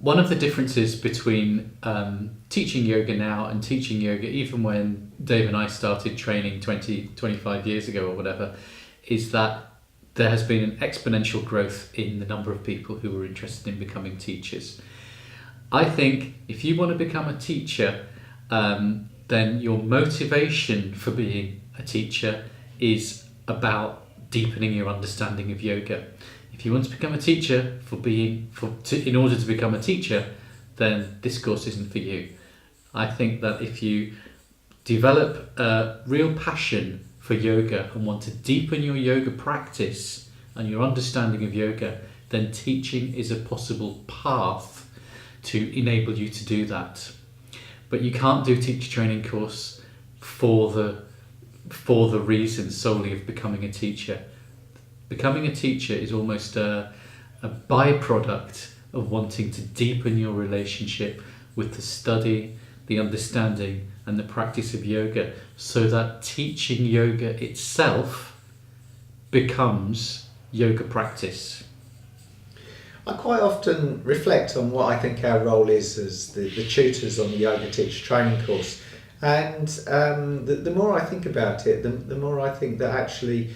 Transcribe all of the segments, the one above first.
One of the differences between teaching yoga now and teaching yoga even when Dave and I started training 25 years ago or whatever, is that there has been an exponential growth in the number of people who are interested in becoming teachers. I think if you want to become a teacher, then your motivation for being a teacher is about deepening your understanding of yoga. If you want to become a teacher in order to become a teacher, then this course isn't for you. I think that if you develop a real passion for yoga and want to deepen your yoga practice and your understanding of yoga, then teaching is a possible path to enable you to do that. But you can't do a teacher training course for the reason solely of becoming a teacher. Becoming a teacher is almost a byproduct of wanting to deepen your relationship with the study, the understanding and the practice of yoga, so that teaching yoga itself becomes yoga practice. I quite often reflect on what I think our role is as the tutors on the yoga teacher training course, and the more I think about it, the more I think that actually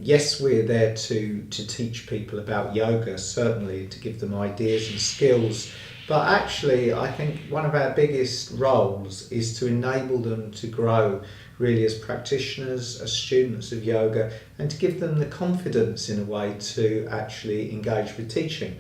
yes, we're there to teach people about yoga, certainly to give them ideas and skills, but actually I think one of our biggest roles is to enable them to grow really as practitioners, as students of yoga, and to give them the confidence in a way to actually engage with teaching.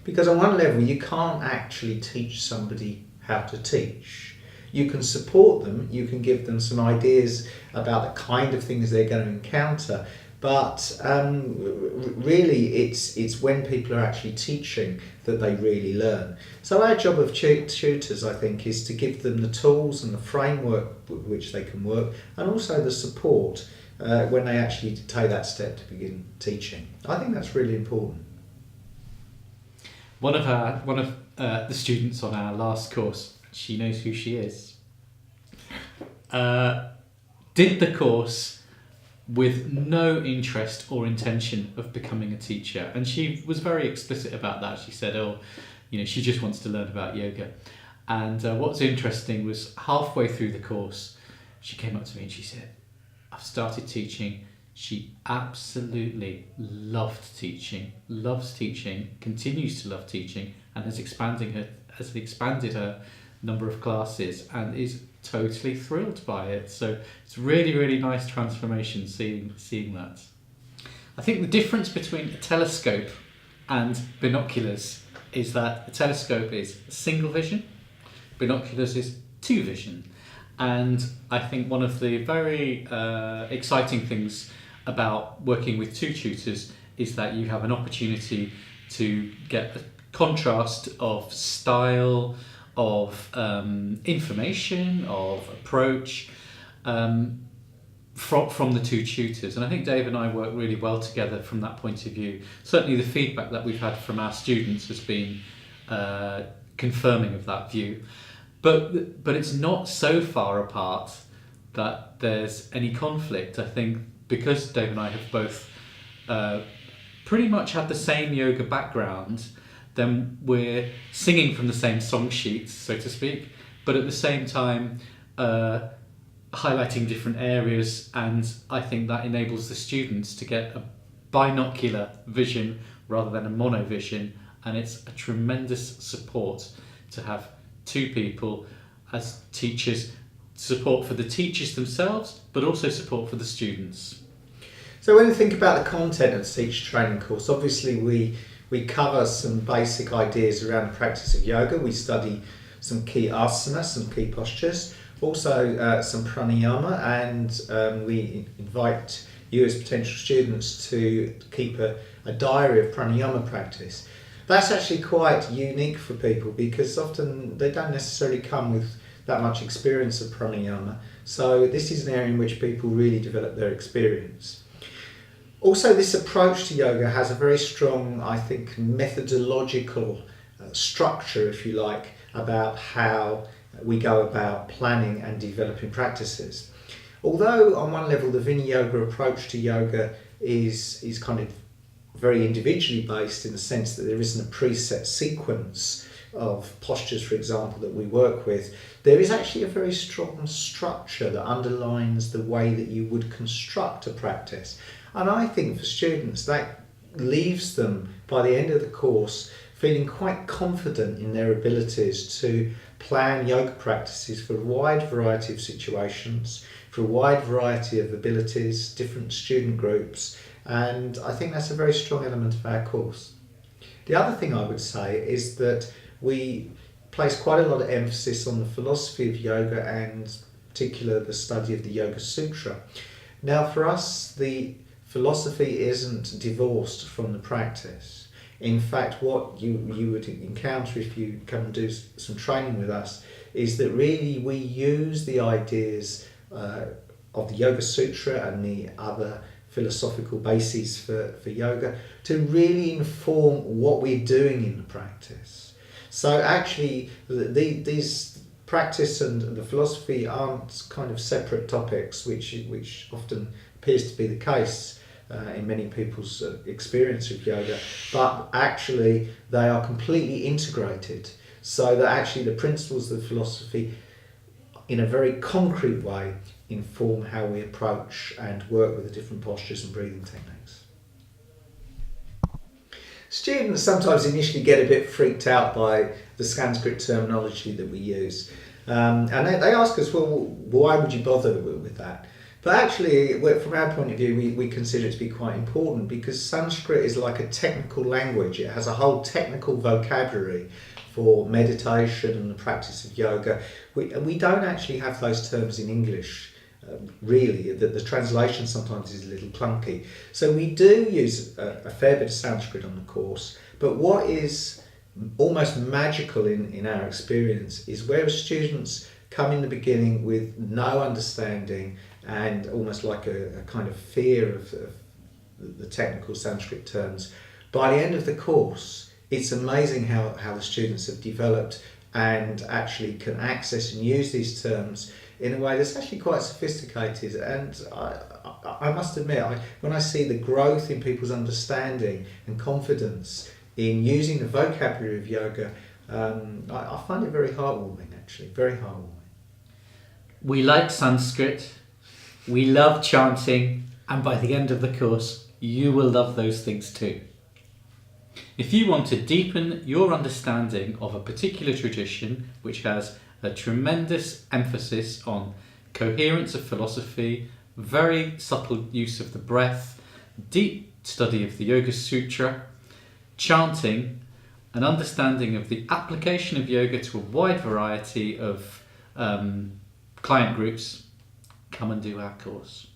Because on one level you can't actually teach somebody how to teach. You can support them, you can give them some ideas about the kind of things they're going to encounter, but really it's when people are actually teaching that they really learn. So our job of tutors, I think, is to give them the tools and the framework with which they can work, and also the support when they actually take that step to begin teaching. I think that's really important. One of the students on our last course, she knows who she is, did the course with no interest or intention of becoming a teacher, and she was very explicit about that. She said, she just wants to learn about yoga. And what's interesting was halfway through the course, she came up to me and she said, I've started teaching. She absolutely loved teaching, loves teaching, continues to love teaching, and has expanded her number of classes and is totally thrilled by it. So it's really, really nice transformation seeing that. I think the difference between a telescope and binoculars is that a telescope is single vision, binoculars is two vision. And I think one of the very exciting things about working with two tutors is that you have an opportunity to get a contrast of style, of information, of approach from the two tutors. And I think Dave and I work really well together from that point of view. Certainly the feedback that we've had from our students has been confirming of that view. But it's not so far apart that there's any conflict. I think because Dave and I have both pretty much had the same yoga background, then we're singing from the same song sheets, so to speak, but at the same time highlighting different areas, and I think that enables the students to get a binocular vision rather than a monovision, and it's a tremendous support to have two people as teachers, support for the teachers themselves, but also support for the students. So when you think about the content of the teacher training course, obviously we cover some basic ideas around the practice of yoga. We study some key asanas, some key postures, also some pranayama, and we invite you as potential students to keep a diary of pranayama practice. That's actually quite unique for people because often they don't necessarily come with that much experience of pranayama. So this is an area in which people really develop their experience. Also, this approach to yoga has a very strong, I think, methodological structure, if you like, about how we go about planning and developing practices. Although on one level the Vinyasa approach to yoga is kind of very individually based in the sense that there isn't a preset sequence of postures, for example, that we work with, there is actually a very strong structure that underlines the way that you would construct a practice. And I think for students that leaves them, by the end of the course, feeling quite confident in their abilities to plan yoga practices for a wide variety of situations, for a wide variety of abilities, different student groups, and I think that's a very strong element of our course. The other thing I would say is that we place quite a lot of emphasis on the philosophy of yoga and in particular the study of the Yoga Sutra. Now for us, the philosophy isn't divorced from the practice. In fact, what you would encounter if you come and do some training with us is that really we use the ideas of the Yoga Sutra and the other philosophical bases for yoga to really inform what we're doing in the practice. So actually these practice and the philosophy aren't kind of separate topics, which often appears to be the case in many people's experience of yoga, but actually they are completely integrated, so that actually the principles of the philosophy in a very concrete way inform how we approach and work with the different postures and breathing techniques. Students sometimes initially get a bit freaked out by the Sanskrit terminology that we use, and they ask us, well, why would you bother with that? But actually, from our point of view, we consider it to be quite important, because Sanskrit is like a technical language. It has a whole technical vocabulary for meditation and the practice of yoga. We don't actually have those terms in English, really. The translation sometimes is a little clunky. So we do use a fair bit of Sanskrit on the course, but what is almost magical in our experience is where students come in the beginning with no understanding and almost like a kind of fear of the technical Sanskrit terms. By the end of the course, it's amazing how the students have developed and actually can access and use these terms in a way that's actually quite sophisticated. And I must admit, when I see the growth in people's understanding and confidence in using the vocabulary of yoga, I find it very heartwarming, actually, very heartwarming. We like Sanskrit, we love chanting, and by the end of the course, you will love those things too. If you want to deepen your understanding of a particular tradition which has a tremendous emphasis on coherence of philosophy, very subtle use of the breath, deep study of the Yoga Sutra, chanting, an understanding of the application of yoga to a wide variety of client groups, come and do our course.